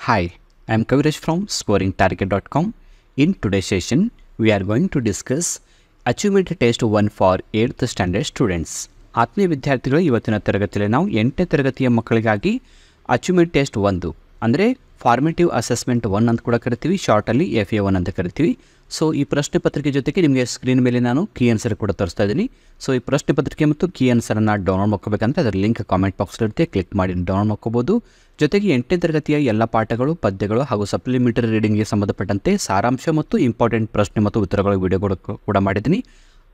Hi, I am Kaviraj from scoringtarget.com. In today's session, we are going to discuss Achievement Test 1 for 8th Standard Students. ಆತ್ಮೀಯ ವಿದ್ಯಾರ್ಥಿಗಳು, ಇವತ್ತಿನ ತರಗತಿಯಲ್ಲಿ ನಾವು 8ನೇ ತರಗತಿಯ ಮಕ್ಕಳಿಗಾಗಿ ಅಚೀವ್ಮೆಂಟ್ ಟೆಸ್ಟ್ 1 ಅಂದರೆ ಫಾರ್ಮೇಟಿವ್ ಅಸೆಸ್ಮೆಂಟ್ 1 ಅಂತ ಕೂಡ ಕರಿತೀವಿ, ಶಾರ್ಟಲ್ಲಿ FA1 ಅಂತ ಕರಿತೀವಿ. ಸೊ ಈ ಪ್ರಶ್ನೆ ಪತ್ರಿಕೆ ಜೊತೆಗೆ ನಿಮಗೆ ಸ್ಕ್ರೀನ್ ಮೇಲೆ ನಾನು ಕೀ ಆನ್ಸರ್ ಕೂಡ ತೋರಿಸ್ತಾ ಇದ್ದೀನಿ. ಸೊ ಈ ಪ್ರಶ್ನೆ ಪತ್ರಿಕೆ ಮತ್ತು ಕೀ ಆನ್ಸರನ್ನು ಡೌನ್ಲೋಡ್ ಮಾಡ್ಕೋಬೇಕಂತ ಅದರ ಲಿಂಕ್ ಕಾಮೆಂಟ್ ಬಾಕ್ಸಲ್ಲಿರುತ್ತೆ, ಕ್ಲಿಕ್ ಮಾಡಿ ಡೌನ್ಲೋಡ್ ಮಾಡ್ಕೋಬೋದು. ಜೊತೆಗೆ 8ನೇ ತರಗತಿಯ ಎಲ್ಲ ಪಾಠಗಳು, ಪದ್ಯಗಳು ಹಾಗೂ ಸಪ್ಲಿಮೆಂಟರಿ ರೀಡಿಂಗ್ಗೆ ಸಂಬಂಧಪಟ್ಟಂತೆ ಸಾರಾಂಶ ಮತ್ತು ಇಂಪಾರ್ಟೆಂಟ್ ಪ್ರಶ್ನೆ ಮತ್ತು ಉತ್ತರಗಳ ವಿಡಿಯೋಗಳು ಕೂಡ ಮಾಡಿದ್ದೀನಿ.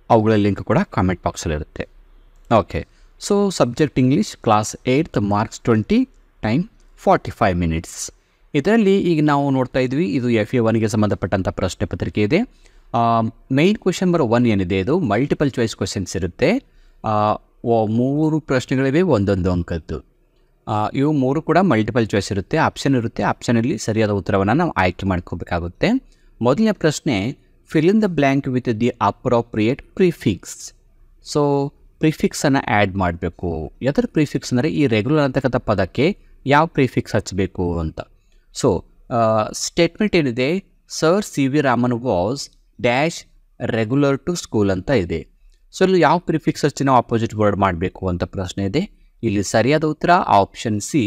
ಅವುಗಳ ಲಿಂಕ್ ಕೂಡ ಕಾಮೆಂಟ್ ಬಾಕ್ಸಲ್ಲಿರುತ್ತೆ. Okay, so subject English, class 8th, marks 20, time 45 minutes. ಇದರಲ್ಲಿ ಈಗ ನಾವು ನೋಡ್ತಾ ಇದ್ವಿ, ಇದು FA1ಗೆ ಸಂಬಂಧಪಟ್ಟಂಥ ಪ್ರಶ್ನೆ ಪತ್ರಿಕೆ ಇದೆ. ಮೈನ್ ಕ್ವೆಶನ್ ನಂಬರ್ 1 ಏನಿದೆ, ಇದು ಮಲ್ಟಿಪಲ್ ಚಾಯ್ಸ್ ಕ್ವೆಶನ್ಸ್ ಇರುತ್ತೆ. 3 ಪ್ರಶ್ನೆಗಳಿವೆ, ಒಂದೊಂದು ಅಂಕದ್ದು. ಇವು 3 ಕೂಡ ಮಲ್ಟಿಪಲ್ ಚಾಯ್ಸ್ ಇರುತ್ತೆ, ಆಪ್ಷನ್ ಇರುತ್ತೆ. ಆಪ್ಷನಲ್ಲಿ ಸರಿಯಾದ ಉತ್ತರವನ್ನು ನಾವು ಆಯ್ಕೆ ಮಾಡ್ಕೋಬೇಕಾಗುತ್ತೆ. ಮೊದಲನೇ ಪ್ರಶ್ನೆ, fill in the blank with the appropriate prefix. So ಪ್ರಿಫಿಕ್ಸನ್ನು ಆ್ಯಡ್ ಮಾಡಬೇಕು. ಯಾವ್ದಾದ್ರು ಪ್ರಿಫಿಕ್ಸ್ ಅಂದರೆ ಈ ರೆಗ್ಯುಲರ್ ಅಂತಕ್ಕಂಥ ಪದಕ್ಕೆ ಯಾವ ಪ್ರಿಫಿಕ್ಸ್ ಹಚ್ಚಬೇಕು ಅಂತ. ಸೊ ಸ್ಟೇಟ್ಮೆಂಟ್ ಏನಿದೆ, sir CV Raman was dash regular to school ಅಂತ ಇದೆ. ಸೊ ಇಲ್ಲಿ ಯಾವ ಪ್ರಿಫಿಕ್ಸ್ ಹಚ್ಚಿ ನಾವು ಆಪೋಸಿಟ್ ವರ್ಡ್ ಮಾಡಬೇಕು ಅಂತ ಪ್ರಶ್ನೆ ಇದೆ. ಇಲ್ಲಿ ಸರಿಯಾದ ಉತ್ತರ ಆಪ್ಷನ್ ಸಿ,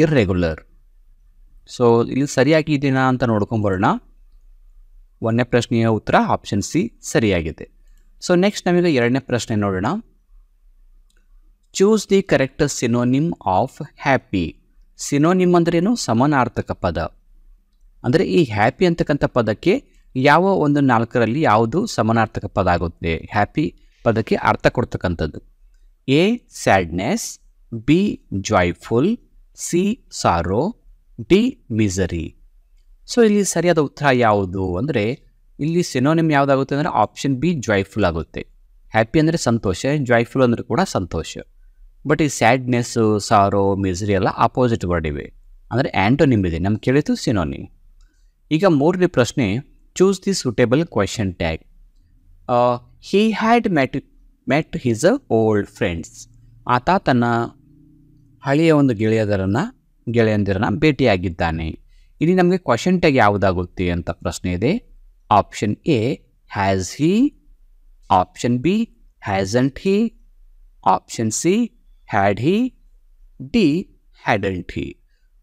ಇರ್ರೆಗ್ಯುಲರ್. ಸೊ ಇಲ್ಲಿ ಸರಿಯಾಗಿ ಇದೆಯಾ ಅಂತ ನೋಡ್ಕೊಂಬರೋಣ. 1ನೇ ಪ್ರಶ್ನೆಯ ಉತ್ತರ ಆಪ್ಷನ್ ಸಿ ಸರಿಯಾಗಿದೆ. ಸೊ ನೆಕ್ಸ್ಟ್ ನಮಗೆ 2ನೇ ಪ್ರಶ್ನೆ ನೋಡೋಣ. Choose the correct synonym of happy. Synonym ಅಂದ್ರೇನು? ಸಮಾನಾರ್ಥಕ ಪದ. ಅಂದರೆ ಈ ಹ್ಯಾಪಿ ಅಂತಕ್ಕಂಥ ಪದಕ್ಕೆ ಯಾವ ಒಂದು 4ರಲ್ಲಿ ಯಾವುದು ಸಮಾನಾರ್ಥಕ ಪದ ಆಗುತ್ತೆ? ಹ್ಯಾಪಿ ಪದಕ್ಕೆ ಅರ್ಥ ಕೊಡ್ತಕ್ಕಂಥದ್ದು. A sadness, B joyful, C ಸಾರೋ, D misery. So ಇಲ್ಲಿ ಸರಿಯಾದ ಉತ್ತರ ಯಾವುದು ಅಂದರೆ ಇಲ್ಲಿ ಸಿನೋನಿಮ್ ಯಾವುದಾಗುತ್ತೆ ಅಂದರೆ ಆಪ್ಷನ್ ಬಿ ಜಾಯ್ಫುಲ್ ಆಗುತ್ತೆ. ಹ್ಯಾಪಿ ಅಂದರೆ ಸಂತೋಷ, ಜಾಯ್ಫುಲ್ ಅಂದರೆ ಕೂಡ ಸಂತೋಷ. ಬಟ್ ಈ ಸ್ಯಾಡ್ನೆಸ್ಸು, ಸಾರೋ, ಮಿಸರಿ ಎಲ್ಲ ಆಪೋಸಿಟ್ ವರ್ಡ್ ಇವೆ, ಅಂದರೆ ಆ್ಯಂಟೋನಿಮ್ ಇದೆ. ನಮ್ಗೆ ಕೇಳಿತು ಸಿನೋನಿಮ್. ಈಗ 3ನೇ ಪ್ರಶ್ನೆ, choose the suitable question tag. He had met his old friends. ಆತ ತನ್ನ ಹಳೆಯ ಒಂದು ಗೆಳೆಯಂದಿರನ್ನ ಭೇಟಿಯಾಗಿದ್ದಾನೆ. ಇಲ್ಲಿ ನಮಗೆ ಕ್ವೆಶನ್ ಟ್ಯಾಗ್ ಯಾವುದಾಗುತ್ತೆ ಅಂತ ಪ್ರಶ್ನೆ ಇದೆ. Option A has he, option B hasn't he, option she had he, D hadn't he.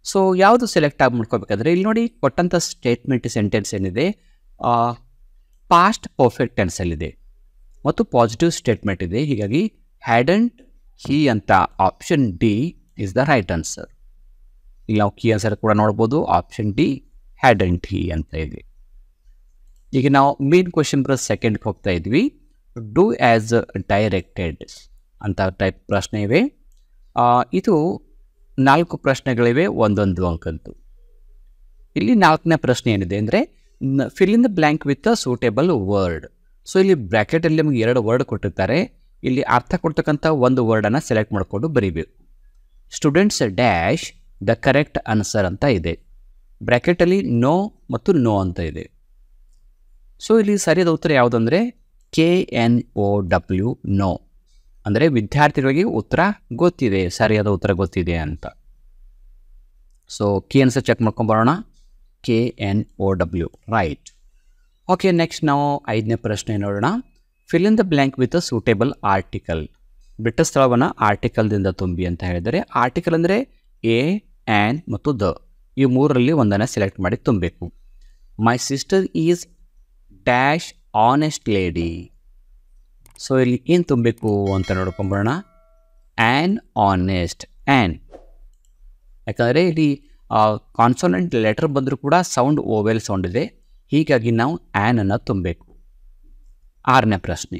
So ಯಾವುದು ಸೆಲೆಕ್ಟ್ ಆಗಿ ಮಾಡ್ಕೋಬೇಕಾದ್ರೆ ಇಲ್ಲಿ ನೋಡಿ, ಕೊಟ್ಟಂಥ ಸ್ಟೇಟ್ಮೆಂಟ್ ಸೆಂಟೆನ್ಸ್ ಏನಿದೆ ಪಾಸ್ಟ್ ಪರ್ಫೆಕ್ಟ್ ಟೆನ್ಸಲ್ಲಿದೆ ಮತ್ತು ಪಾಸಿಟಿವ್ ಸ್ಟೇಟ್ಮೆಂಟ್ ಇದೆ. ಹೀಗಾಗಿ ಹ್ಯಾಡಂಟ್ ಹಿ ಅಂತ option D is the right answer. ಇಲ್ಲಿ ನಾವು ಕೀ ಆನ್ಸರ್ ಕೂಡ ನೋಡ್ಬೋದು, ಆಪ್ಷನ್ ಡಿ ಹ್ಯಾಡಂಟ್ ಹಿ ಅಂತ ಇದೆ. ಈಗ ನಾವು ಮೇನ್ ಕ್ವೆಶನ್ ನಂಬರ್ 2ಗೆ ಹೋಗ್ತಾ ಇದ್ವಿ. ಡೂ ಆ್ಯಸ್ ಡೈರೆಕ್ಟೆಡ್ ಅಂತ ಟೈಪ್ ಪ್ರಶ್ನೆ ಇವೆ. ಇದು 4 ಪ್ರಶ್ನೆಗಳಿವೆ, ಒಂದೊಂದು ಅಂಕದ್ದು. ಇಲ್ಲಿ 4ನೇ ಪ್ರಶ್ನೆ ಏನಿದೆ ಅಂದರೆ fill in the blank with a suitable word. So ಇಲ್ಲಿ ಬ್ರ್ಯಾಕೆಟಲ್ಲಿ ನಮಗೆ 2 ವರ್ಡ್ ಕೊಟ್ಟಿರ್ತಾರೆ. ಇಲ್ಲಿ ಅರ್ಥ ಕೊಡ್ತಕ್ಕಂಥ ಒಂದು ವರ್ಡನ್ನು ಸೆಲೆಕ್ಟ್ ಮಾಡಿಕೊಂಡು ಬರೀಬೇಕು. Students dash the correct answer ಅಂತ ಇದೆ. ಬ್ರ್ಯಾಕೆಟಲ್ಲಿ ನೋ ಮತ್ತು ನೋ ಅಂತ ಇದೆ. ಸೊ ಇಲ್ಲಿ ಸರಿಯಾದ ಉತ್ತರ ಯಾವುದಂದರೆ KNOW, ನೋ. ಅಂದರೆ ವಿದ್ಯಾರ್ಥಿಗಳಿಗೆ ಉತ್ತರ ಗೊತ್ತಿದೆ, ಸರಿಯಾದ ಉತ್ತರ ಗೊತ್ತಿದೆ ಅಂತ. ಸೊ ಕೀ ಆನ್ಸರ್ ಚೆಕ್ ಮಾಡ್ಕೊಂಬರೋಣ. KNOW, right. ಓಕೆ, ನೆಕ್ಸ್ಟ್ ನಾವು 5ನೇ ಪ್ರಶ್ನೆ ನೋಡೋಣ. Fill in the blank with a suitable article. ಬಿಟ್ಟ ಸ್ಥಳವನ್ನು ಆರ್ಟಿಕಲ್ದಿಂದ ತುಂಬಿ ಅಂತ ಹೇಳಿದರೆ, ಆರ್ಟಿಕಲ್ ಅಂದರೆ ಎ, ಆ್ಯನ್ ಮತ್ತು ದ, ಈ 3ರಲ್ಲಿ ಒಂದನ್ನು ಸೆಲೆಕ್ಟ್ ಮಾಡಿ ತುಂಬಬೇಕು. My sister is dash honest lady. So ಇಲ್ಲಿ ಏನು ತುಂಬಬೇಕು ಅಂತ ನೋಡ್ಕೊಂಬರೋಣ. An honest, an. ಯಾಕಂದರೆ ಇಲ್ಲಿ ಕಾನ್ಸೋನೆಂಟ್ ಲೆಟರ್ ಬಂದರೂ ಕೂಡ ಸೌಂಡ್ ಓವೆಲ್ ಸೌಂಡ್ ಇದೆ, ಹೀಗಾಗಿ ನಾವು ಆ್ಯನನ್ನು ತುಂಬಬೇಕು. 6ನೇ ಪ್ರಶ್ನೆ,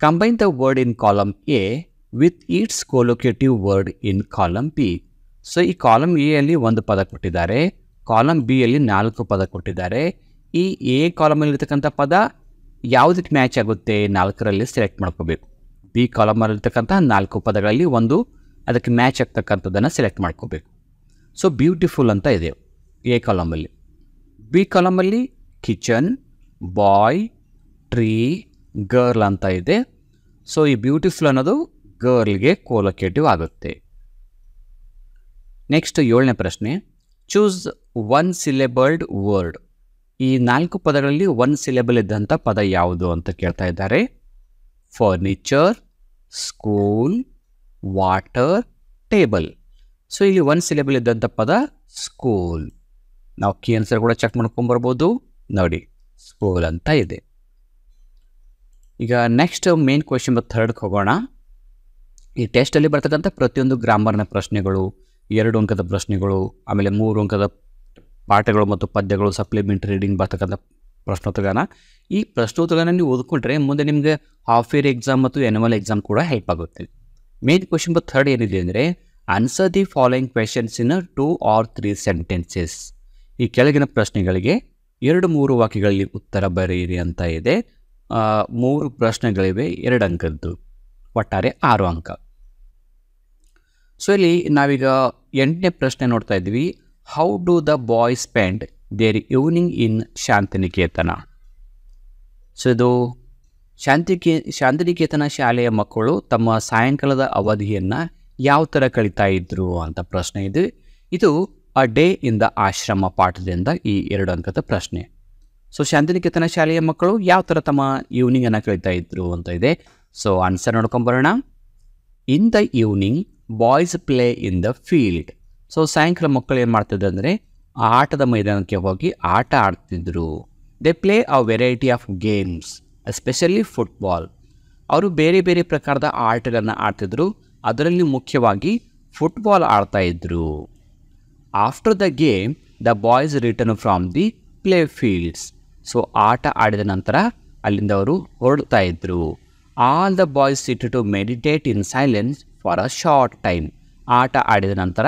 combine the word in column A with its collocative word in column B. So ಈ ಕಾಲಮ್ ಎಯಲ್ಲಿ 1 ಪದ ಕೊಟ್ಟಿದ್ದಾರೆ, ಕಾಲಮ್ ಬಿ ಯಲ್ಲಿ 4 ಪದ ಕೊಟ್ಟಿದ್ದಾರೆ. ಈ ಎ ಕಾಲಮಲ್ಲಿ ಇರ್ತಕ್ಕಂಥ ಪದ ಯಾವುದಕ್ಕೆ ಮ್ಯಾಚ್ ಆಗುತ್ತೆ 4ರಲ್ಲಿ ಸೆಲೆಕ್ಟ್ ಮಾಡ್ಕೋಬೇಕು. ಬಿ ಕಾಲಮಲ್ಲಿರ್ತಕ್ಕಂಥ 4 ಪದಗಳಲ್ಲಿ ಒಂದು ಅದಕ್ಕೆ ಮ್ಯಾಚ್ ಆಗ್ತಕ್ಕಂಥದ್ದನ್ನು ಸೆಲೆಕ್ಟ್ ಮಾಡ್ಕೋಬೇಕು. ಸೊ ಬ್ಯೂಟಿಫುಲ್ ಅಂತ ಇದೆ ಎ ಕಾಲಮಲ್ಲಿ. ಬಿ ಕಾಲಮಲ್ಲಿ ಕಿಚನ್, ಬಾಯ್, ಟ್ರೀ, ಗರ್ಲ್ ಅಂತ ಇದೆ. ಸೊ ಈ ಬ್ಯೂಟಿಫುಲ್ ಅನ್ನೋದು ಗರ್ಲ್ಗೆ ಕೊಲೊಕೇಟಿವ್ ಆಗುತ್ತೆ. ನೆಕ್ಸ್ಟ್ 7ನೇ ಪ್ರಶ್ನೆ, ಚೂಸ್ ಒನ್ ಸಿಲೆಬಲ್ಡ್ ವರ್ಡ್. ಈ 4 ಪದಗಳಲ್ಲಿ 1 ಸಿಲೆಬಲ್ ಇದ್ದಂಥ ಪದ ಯಾವುದು ಅಂತ ಕೇಳ್ತಾ ಇದ್ದಾರೆ. Furniture, school, water, table. So ಇಲ್ಲಿ 1 ಸಿಲೆಬಲ್ ಇದ್ದಂಥ ಪದ ಸ್ಕೂಲ್. ನಾವು ಕೀ ಆನ್ಸರ್ ಕೂಡ ಚೆಕ್ ಮಾಡ್ಕೊಂಬರ್ಬೋದು. ನೋಡಿ, ಸ್ಕೂಲ್ ಅಂತ ಇದೆ. ಈಗ ನೆಕ್ಸ್ಟ್ ಮೇನ್ ಕ್ವೆಶನ್ ಥರ್ಡ್ಗೆ ಹೋಗೋಣ. ಈ ಟೆಸ್ಟಲ್ಲಿ ಬರ್ತಕ್ಕಂಥ ಪ್ರತಿಯೊಂದು ಗ್ರಾಮರ್ನ ಪ್ರಶ್ನೆಗಳು, 2 ಅಂಕದ ಪ್ರಶ್ನೆಗಳು, ಆಮೇಲೆ 3 ಅಂಕದ ಪಾಠಗಳು ಮತ್ತು ಪದ್ಯಗಳು, ಸಪ್ಲಿಮೆಂಟರಿ ರೀಡಿಂಗ್ ಬರ್ತಕ್ಕಂಥ ಪ್ರಶ್ನೋತ್ತರನ. ಈ ಪ್ರಶ್ನೋತ್ತರನ ನೀವು ಓದ್ಕೊಂಡ್ರೆ ಮುಂದೆ ನಿಮಗೆ ಹಾಫ್ ಇಯರ್ ಎಕ್ಸಾಮ್ ಮತ್ತು ಆ್ಯನ್ಯುವಲ್ ಎಕ್ಸಾಮ್ ಕೂಡ ಹೆಲ್ಪ್ ಆಗುತ್ತೆ. ಮೇನ್ ಕ್ವೆಶನ್ ಥರ್ಡ್ ಏನಿದೆ ಅಂದರೆ answer the following questions in 2 or 3 sentences. ಈ ಕೆಳಗಿನ ಪ್ರಶ್ನೆಗಳಿಗೆ 2-3 ವಾಕ್ಯಗಳಲ್ಲಿ ಉತ್ತರ ಬರೆಯಿರಿ ಅಂತ ಇದೆ. 3 ಪ್ರಶ್ನೆಗಳಿವೆ, 2 ಅಂಕದ್ದು, ಒಟ್ಟಾರೆ 6 ಅಂಕ. ಸೊ ಇಲ್ಲಿ ನಾವೀಗ 8ನೇ ಪ್ರಶ್ನೆ ನೋಡ್ತಾ ಇದ್ವಿ. How do the boys spend their evening in Shantiniketan. So ಇದು ಶಾಂತಿನಿಕೇತನ ಶಾಲೆಯ ಮಕ್ಕಳು ತಮ್ಮ ಸಾಯಂಕಾಲದ ಅವಧಿಯನ್ನು ಯಾವ ಥರ ಕಳೀತಾ ಇದ್ರು ಅಂತ ಪ್ರಶ್ನೆ ಇದೆ. ಇದು ಅ ಡೇ ಇನ್ ದ ಆಶ್ರಮ ಪಾಠದಿಂದ ಈ 2 ಅಂಕದ ಪ್ರಶ್ನೆ. ಸೊ ಶಾಂತಿನಿಕೇತನ ಶಾಲೆಯ ಮಕ್ಕಳು ಯಾವ ಥರ ತಮ್ಮ ಈವ್ನಿಂಗನ್ನು ಕಳೀತಾ ಇದ್ರು ಅಂತ ಇದೆ. ಸೊ ಆನ್ಸರ್ ನೋಡ್ಕೊಂಬರೋಣ. In the evening boys play in the field. So ಸಾಯಂಕಾಲ ಮಕ್ಕಳು ಏನು ಮಾಡ್ತಿದ್ರು ಅಂದರೆ ಆಟದ ಮೈದಾನಕ್ಕೆ ಹೋಗಿ ಆಟ ಆಡ್ತಿದ್ರು. They play a variety of games, especially football. ಅವರು ಬೇರೆ ಬೇರೆ ಪ್ರಕಾರದ ಆಟಗಳನ್ನು ಆಡ್ತಿದ್ರು, ಅದರಲ್ಲಿ ಮುಖ್ಯವಾಗಿ ಫುಟ್ಬಾಲ್ ಆಡ್ತಾ ಇದ್ರು. After the game the boys return from the play fields. So ಆಟ ಆಡಿದ ನಂತರ ಅಲ್ಲಿಂದ ಅವರು ಹೊರಡ್ತಾ ಇದ್ರು. All the boys sit to meditate in silence for a short time. ಆಟ ಆಡಿದ ನಂತರ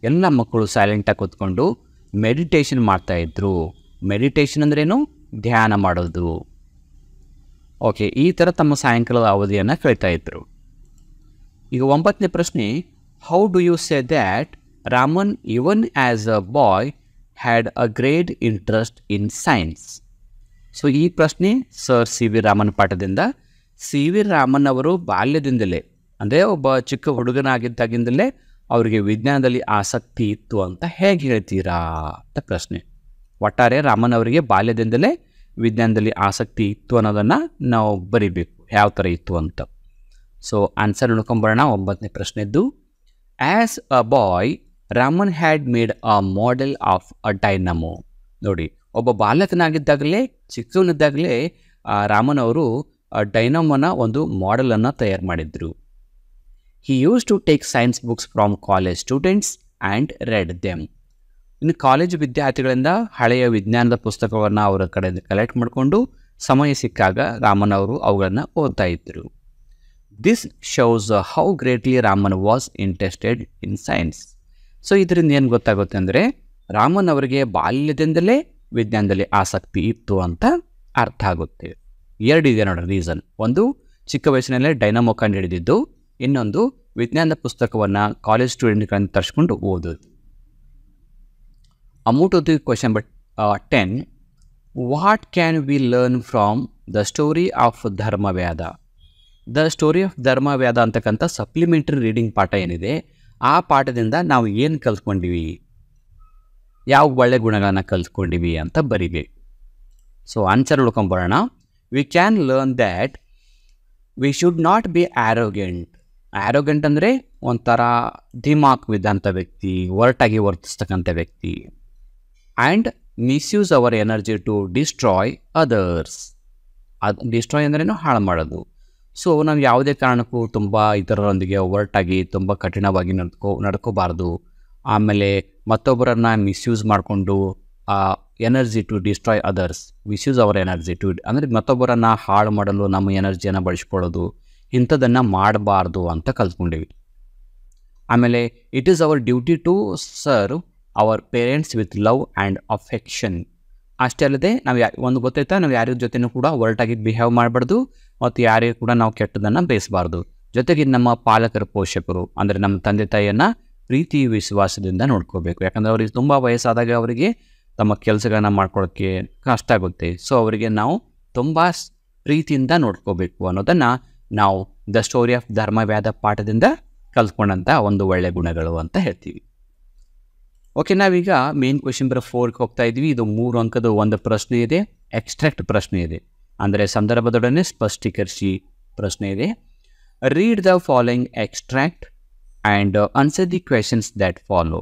ಎಲ್ಲ ಮಕ್ಕಳು ಸೈಲೆಂಟಾಗಿ ಕೂತ್ಕೊಂಡು ಮೆಡಿಟೇಷನ್ ಮಾಡ್ತಾಯಿದ್ರು. ಮೆಡಿಟೇಷನ್ ಅಂದ್ರೇನು? ಧ್ಯಾನ ಮಾಡೋದು. ಓಕೆ, ಈ ಥರ ತಮ್ಮ ಸಾಯಂಕಾಲದ ಅವಧಿಯನ್ನು ಕಳೀತಾ ಇದ್ರು. ಈಗ 9ನೇ ಪ್ರಶ್ನೆ, how do you say that Raman even as a boy had a great interest in science. So ಈ ಪ್ರಶ್ನೆ ಸರ್ ಸಿ ವಿ ರಾಮನ್ ಪಾಠದಿಂದ. ಸಿ ವಿ ರಾಮನ್ ಅವರು ಬಾಲ್ಯದಿಂದಲೇ, ಅಂದರೆ ಒಬ್ಬ ಚಿಕ್ಕ ಹುಡುಗನಾಗಿದ್ದಾಗಿಂದಲೇ ಅವರಿಗೆ ವಿಜ್ಞಾನದಲ್ಲಿ ಆಸಕ್ತಿ ಇತ್ತು ಅಂತ ಹೇಗೆ ಹೇಳ್ತೀರಾ ಅಂತ ಪ್ರಶ್ನೆ. ಒಟ್ಟಾರೆ ರಾಮನ್ ಅವರಿಗೆ ಬಾಲ್ಯದಿಂದಲೇ ವಿಜ್ಞಾನದಲ್ಲಿ ಆಸಕ್ತಿ ಇತ್ತು ಅನ್ನೋದನ್ನು ನಾವು ಬರಿಬೇಕು, ಯಾವ ಥರ ಇತ್ತು ಅಂತ. ಸೊ ಆನ್ಸರ್ ನೋಡ್ಕೊಂಬರೋಣ 9ನೇ ಪ್ರಶ್ನೆದ್ದು. As a boy Raman had made a model of a dynamo. ನೋಡಿ, ಒಬ್ಬ ಬಾಲಕನಾಗಿದ್ದಾಗಲೇ, ಚಿಕ್ಕವನಿದ್ದಾಗಲೇ ರಾಮನ್ ಅವರು ಡೈನಮೋನ ಒಂದು ಮಾಡೆಲನ್ನು ತಯಾರು ಮಾಡಿದ್ರು. He used to take science books from college students and read them. ಇನ್ನು ಕಾಲೇಜು ವಿದ್ಯಾರ್ಥಿಗಳಿಂದ ಹಳೆಯ ವಿಜ್ಞಾನದ ಪುಸ್ತಕವನ್ನು ಅವರ ಕಡೆಯಿಂದ ಕಲೆಕ್ಟ್ ಮಾಡಿಕೊಂಡು ಸಮಯ ಸಿಕ್ಕಾಗ ರಾಮನ್ ಅವರು ಅವುಗಳನ್ನು ಓದ್ತಾ ಇದ್ದರು. This shows how greatly Raman was interested in science. So ಇದರಿಂದ ಏನು ಗೊತ್ತಾಗುತ್ತೆ ಅಂದರೆ ರಾಮನ್ ಅವರಿಗೆ ಬಾಲ್ಯದಿಂದಲೇ ವಿಜ್ಞಾನದಲ್ಲಿ ಆಸಕ್ತಿ ಇತ್ತು ಅಂತ ಅರ್ಥ ಆಗುತ್ತೆ. 2 ಇದೆ ನೋಡಿ ರೀಸನ್. ಒಂದು, ಚಿಕ್ಕ ವಯಸ್ಸಿನಲ್ಲೇ ಡೈನಮೋ ಕಂಡು ಹಿಡಿದಿದ್ದು. ಇನ್ನೊಂದು, ವಿಜ್ಞಾನದ ಪುಸ್ತಕವನ್ನು ಕಾಲೇಜ್ ಸ್ಟೂಡೆಂಟ್ಗಳನ್ನು ತರಿಸ್ಕೊಂಡು ಓದೋದು. Amount to the question 10. What can we learn from the story of Dharmavyadha. The story of Dharmavyadha ಅಂತಕ್ಕಂಥ ಸಪ್ಲಿಮೆಂಟರಿ ರೀಡಿಂಗ್ ಪಾಠ ಏನಿದೆ, ಆ ಪಾಠದಿಂದ ನಾವು ಏನು ಕಲ್ತ್ಕೊಂಡಿವಿ, ಯಾವ ಒಳ್ಳೆ ಗುಣಗಳನ್ನು ಕಲ್ತ್ಕೊಂಡಿವಿ ಅಂತ ಬರಿಬೇಕು. ಸೊ ಆನ್ಸರ್ ನೋಡ್ಕೊಂಬರೋಣ. We can learn that we should not be arrogant. Arrogant ಅಂದರೆ ಒಂಥರ ಧಿಮಾಕ್ವಿದ್ದಂಥ ವ್ಯಕ್ತಿ, ಒರಟಾಗಿ ವರ್ತಿಸ್ತಕ್ಕಂಥ ವ್ಯಕ್ತಿ. And misuse our energy to destroy others. ಅದು ಡಿಸ್ಟ್ರಾಯ್ ಅಂದ್ರೇನು? ಹಾಳು ಮಾಡೋದು. ಸೊ ನಾವು ಯಾವುದೇ ಕಾರಣಕ್ಕೂ ತುಂಬ ಇತರರೊಂದಿಗೆ ಒರಟಾಗಿ ತುಂಬ ಕಠಿಣವಾಗಿ ನಡ್ಕೋಬಾರ್ದು. ಆಮೇಲೆ ಮತ್ತೊಬ್ಬರನ್ನು ಮಿಸ್ಯೂಸ್ ಮಾಡಿಕೊಂಡು energy to destroy others, misuse our energy to, ಅಂದರೆ ಮತ್ತೊಬ್ಬರನ್ನು ಹಾಳು ಮಾಡಲು ನಮ್ಮ ಎನರ್ಜಿಯನ್ನು ಬಳಸ್ಕೊಳ್ಳೋದು, ಇಂಥದ್ದನ್ನು ಮಾಡಬಾರ್ದು ಅಂತ ಕಲ್ತ್ಕೊಂಡಿವಿ. ಆಮೇಲೆ it is our duty to serve our parents with love and affection. ಅಷ್ಟೇ ಅಲ್ಲದೆ ನಾವು ಒಂದು ಗೊತ್ತಾಯ್ತಾ, ನಾವು ಯಾರ ಜೊತೆನೂ ಕೂಡ ಒರಟಾಗಿ ಬಿಹೇವ್ ಮಾಡಬಾರ್ದು ಮತ್ತು ಯಾರಿಗೂ ಕೂಡ ನಾವು ಕೆಟ್ಟದನ್ನು ಬಯಸಬಾರ್ದು. ಜೊತೆಗೆ ನಮ್ಮ ಪಾಲಕರು, ಪೋಷಕರು ಅಂದರೆ ನಮ್ಮ ತಂದೆ ತಾಯಿಯನ್ನು ಪ್ರೀತಿ ವಿಶ್ವಾಸದಿಂದ ನೋಡ್ಕೋಬೇಕು. ಯಾಕಂದರೆ ಅವ್ರಿಗೆ ತುಂಬ ವಯಸ್ಸಾದಾಗ ಅವರಿಗೆ ತಮ್ಮ ಕೆಲಸಗಳನ್ನ ಮಾಡ್ಕೊಳ್ಳೋಕ್ಕೆ ಕಷ್ಟ ಆಗುತ್ತೆ. ಸೊ ಅವರಿಗೆ ನಾವು ತುಂಬ ಪ್ರೀತಿಯಿಂದ ನೋಡ್ಕೋಬೇಕು ಅನ್ನೋದನ್ನು ನಾವು ದ ಸ್ಟೋರಿ ಆಫ್ ಧರ್ಮವ್ಯಾದ ಪಾಠದಿಂದ ಕಲ್ತ್ಕೊಂಡಂಥ ಒಂದು ಒಳ್ಳೆಯ ಗುಣಗಳು ಅಂತ ಹೇಳ್ತೀವಿ. ಓಕೆ, ನಾವೀಗ ಮೇನ್ ಕ್ವೆಶನ್ ನಂಬರ್ 4ಗೆ ಹೋಗ್ತಾ ಇದ್ವಿ. ಇದು 3 ಅಂಕದ ಒಂದು ಪ್ರಶ್ನೆ ಇದೆ, ಎಕ್ಸ್ಟ್ರಾಕ್ಟ್ ಪ್ರಶ್ನೆ ಇದೆ, ಅಂದರೆ ಸಂದರ್ಭದೊಡನೆ ಸ್ಪಷ್ಟೀಕರಿಸಿ ಪ್ರಶ್ನೆ ಇದೆ. Read the following extract and answer the questions that follow.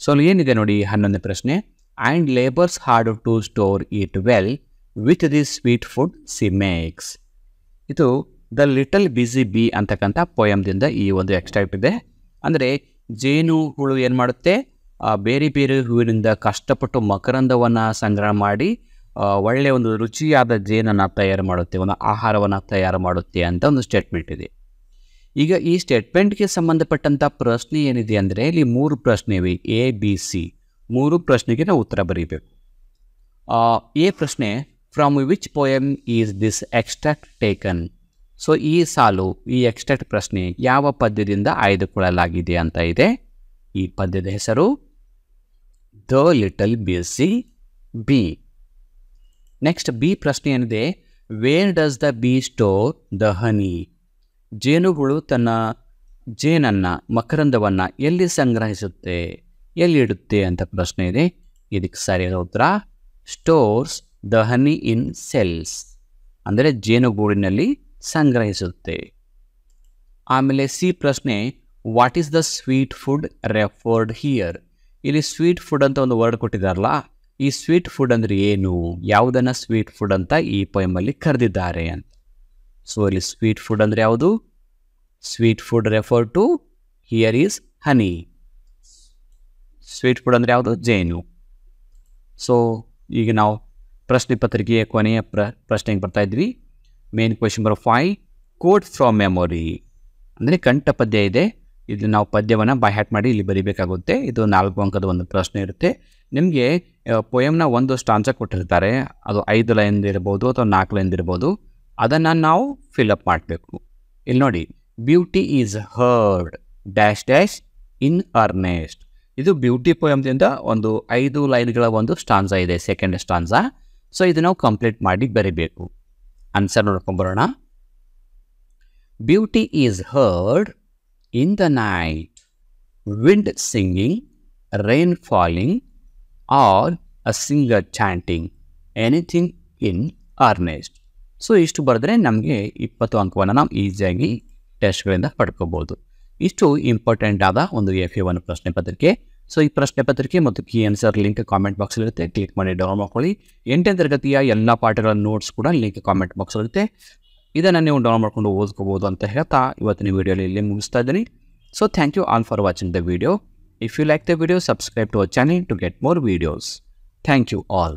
So ಅಲ್ಲಿ ಏನಿದೆ ನೋಡಿ 11ನೇ ಪ್ರಶ್ನೆ. And labours hard to store it well with this sweet food she makes. ಇದು ದ ಲಿಟಲ್ ಬಿಸಿ ಬಿ ಅಂತಕ್ಕಂಥ ಪೊಯಮ್ದಿಂದ ಈ ಒಂದು ಎಕ್ಸ್ಟ್ರಾಕ್ಟ್ ಇದೆ. ಅಂದರೆ ಜೇನು ಹುಳು ಏನು ಮಾಡುತ್ತೆ, ಬೇರೆ ಬೇರೆ ಹೂವಿನಿಂದ ಕಷ್ಟಪಟ್ಟು ಮಕರಂದವನ್ನು ಸಂಗ್ರಹ ಮಾಡಿ ಒಳ್ಳೆಯ ಒಂದು ರುಚಿಯಾದ ಜೇನನ್ನು ತಯಾರು ಮಾಡುತ್ತೆ, ಒಂದು ಆಹಾರವನ್ನು ತಯಾರು ಮಾಡುತ್ತೆ ಅಂತ ಒಂದು ಸ್ಟೇಟ್ಮೆಂಟ್ ಇದೆ. ಈಗ ಈ ಸ್ಟೇಟ್ಮೆಂಟ್ಗೆ ಸಂಬಂಧಪಟ್ಟಂಥ ಪ್ರಶ್ನೆ ಏನಿದೆ ಅಂದರೆ ಇಲ್ಲಿ 3 ಪ್ರಶ್ನೆ ಇವೆ, ABC. 3 ಪ್ರಶ್ನೆಗೆ ನಾವು ಉತ್ತರ ಬರೀಬೇಕು. ಎ ಪ್ರಶ್ನೆ, from which poem is this extract taken. So ಈ ಸಾಲು, ಈ ಎಕ್ಸ್ಟ್ರಾಕ್ಟ್ ಪ್ರಶ್ನೆ ಯಾವ ಪದ್ಯದಿಂದ ಆಯ್ದುಕೊಳ್ಳಲಾಗಿದೆ ಅಂತ ಇದೆ. ಈ ಪದ್ಯದ ಹೆಸರು the little busy bee. Next B ಪ್ರಶ್ನೆ ಏನಿದೆ, where does the bee store the honey. ಜೇನುಹುಳು ತನ್ನ ಜೇನನ್ನು, ಮಕರಂದವನ್ನು ಎಲ್ಲಿ ಸಂಗ್ರಹಿಸುತ್ತೆ, ಎಲ್ಲಿ ಇಡುತ್ತೆ ಅಂತ ಪ್ರಶ್ನೆ ಇದೆ. ಇದಕ್ಕೆ ಸರಿಯಾದ ಉತ್ತರ stores the honey in cells, ಅಂದರೆ ಜೇನುಗೂಡಿನಲ್ಲಿ ಸಂಗ್ರಹಿಸುತ್ತೆ. ಆಮೇಲೆ ಸಿ ಪ್ರಶ್ನೆ, what is the sweet food referred here. ಇಲ್ಲಿ ಸ್ವೀಟ್ ಫುಡ್ ಅಂತ ಒಂದು ವರ್ಡ್ ಕೊಟ್ಟಿದ್ದಾರಲ್ಲ, ಈ ಸ್ವೀಟ್ ಫುಡ್ ಅಂದರೆ ಏನು, ಯಾವುದನ್ನು ಸ್ವೀಟ್ ಫುಡ್ ಅಂತ ಈ ಪೊಯಮಲ್ಲಿ ಕರೆದಿದ್ದಾರೆ ಅಂತ. ಸೊ ಇಲ್ಲಿ ಸ್ವೀಟ್ ಫುಡ್ ಅಂದರೆ ಯಾವುದು? Sweet food refer to here is honey. Sweet food ಅಂದರೆ ಯಾವುದು? ಜೇನು. ಸೊ ಈಗ ನಾವು ಪ್ರಶ್ನೆ ಪತ್ರಿಕೆಯ ಕೊನೆಯ ಪ್ರಶ್ನೆಗೆ ಬರ್ತಾ ಇದ್ವಿ. Main question number 5, quote from memory. ಅಂದರೆ ಕಂಠ ಪದ್ಯ ಇದೆ, ಇಲ್ಲಿ ನಾವು ಪದ್ಯವನ್ನು ಬೈ ಹ್ಯಾಟ್ ಮಾಡಿ ಇಲ್ಲಿ ಬರೀಬೇಕಾಗುತ್ತೆ. ಇದು 4 ಅಂಕದ ಒಂದು ಪ್ರಶ್ನೆ ಇರುತ್ತೆ. ನಿಮಗೆ ಪೊಯಮ್ನ ಒಂದು ಸ್ಟಾನ್ಸ ಕೊಟ್ಟಿರ್ತಾರೆ, ಅದು 5 ಲೈನ್ ಇರ್ಬೋದು ಅಥವಾ 4 ಲೈನ್ ಇರ್ಬೋದು. ಅದನ್ನು ನಾವು ಫಿಲಪ್ ಮಾಡಬೇಕು. ಇಲ್ಲಿ ನೋಡಿ, beauty is heard dash dash in Ernst. ಇದು ಬ್ಯೂಟಿ ಪೊಯಮ್ದಿಂದ ಒಂದು 5 ಲೈನ್ಗಳ ಒಂದು ಸ್ಟಾನ್ಸ ಇದೆ, ಸೆಕೆಂಡ್ ಸ್ಟಾನ್ಸ. ಸೊ ಇದು ನಾವು ಕಂಪ್ಲೀಟ್ ಮಾಡಿ ಬರೀಬೇಕು. ಆನ್ಸರ್ ನೋಡ್ಕೊಂಬರೋಣ. Beauty is heard in the night, wind singing, rain falling, or a singer chanting, anything in earnest. So ಇಷ್ಟು ಬರೆದ್ರೆ ನಮಗೆ 20 ಅಂಕವನ್ನು ನಾವು ಈಸಿಯಾಗಿ ಟೆಸ್ಟ್ಗಳಿಂದ ಪಡ್ಕೋಬೋದು. ಇಷ್ಟು ಇಂಪಾರ್ಟೆಂಟ್ ಆದ ಒಂದು FA1 ಪ್ರಶ್ನೆ ಪತ್ರಿಕೆ. ಸೊ ಈ ಪ್ರಶ್ನೆ ಪತ್ರಿಕೆ ಮತ್ತು ಕೀ ಆನ್ಸರ್ ಲಿಂಕ್ ಕಾಮೆಂಟ್ ಬಾಕ್ಸಲ್ಲಿರುತ್ತೆ, ಕ್ಲಿಕ್ ಮಾಡಿ ಡೌನ್ಲೋಡ್ ಮಾಡ್ಕೊಳ್ಳಿ. 8ನೇ ತರಗತಿಯ ಎಲ್ಲ ಪಾಠಗಳ ನೋಟ್ಸ್ ಕೂಡ ಲಿಂಕ್ ಕಾಮೆಂಟ್ ಬಾಕ್ಸಲ್ಲಿರುತ್ತೆ. ಇದನ್ನು ನೀವು ಡೌನ್ಲೋಡ್ ಮಾಡ್ಕೊಂಡು ಓದ್ಕೋಬೋದು ಅಂತ ಹೇಳ್ತಾ ಇವತ್ತಿನ ವೀಡಿಯೋಲಿ ಇಲ್ಲಿ ಮುಗಿಸ್ತಾ ಇದ್ದೀನಿ. So thank you all for watching the video. If you like the video, subscribe to our channel to get more videos. Thank you all.